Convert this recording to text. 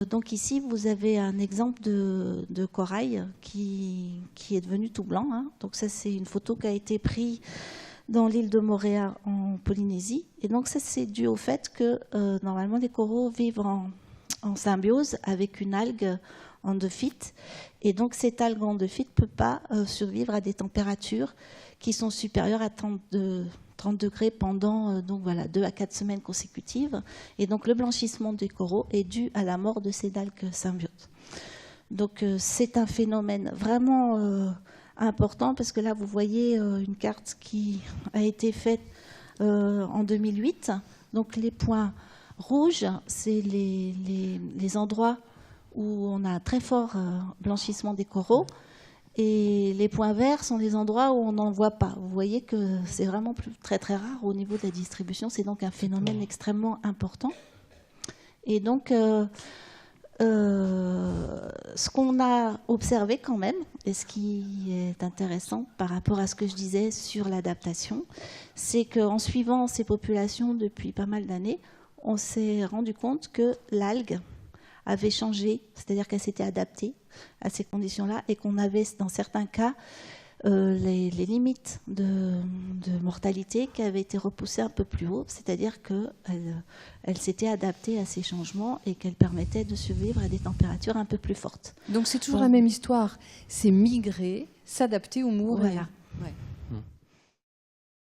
Donc ici, vous avez un exemple de corail qui est devenu tout blanc, hein. Donc ça, c'est une photo qui a été prise dans l'île de Moorea en Polynésie. Et donc ça, c'est dû au fait que normalement, les coraux vivent en symbiose avec une algue endophyte. Et donc cette algue endophyte ne peut pas survivre à des températures qui sont supérieures à 30 degrés pendant 2 à 4 semaines consécutives. Et donc le blanchissement des coraux est dû à la mort de ces algues symbiotes. Donc c'est un phénomène vraiment important, parce que là vous voyez une carte qui a été faite en 2008. Donc les points rouges, c'est les endroits où on a un très fort blanchissement des coraux. Et les points verts sont les endroits où on n'en voit pas. Vous voyez que c'est vraiment très très rare au niveau de la distribution. C'est donc un phénomène extrêmement important. Et donc, ce qu'on a observé quand même, et ce qui est intéressant par rapport à ce que je disais sur l'adaptation, c'est qu'en suivant ces populations depuis pas mal d'années, on s'est rendu compte que l'algue avait changé, c'est-à-dire qu'elle s'était adaptée à ces conditions-là, et qu'on avait dans certains cas les limites de mortalité qui avaient été repoussées un peu plus haut, c'est-à-dire qu'elle s'était adaptée à ces changements et qu'elle permettait de survivre à des températures un peu plus fortes. Donc c'est toujours la même histoire, c'est migrer, s'adapter ou mourir. Voilà. Ouais.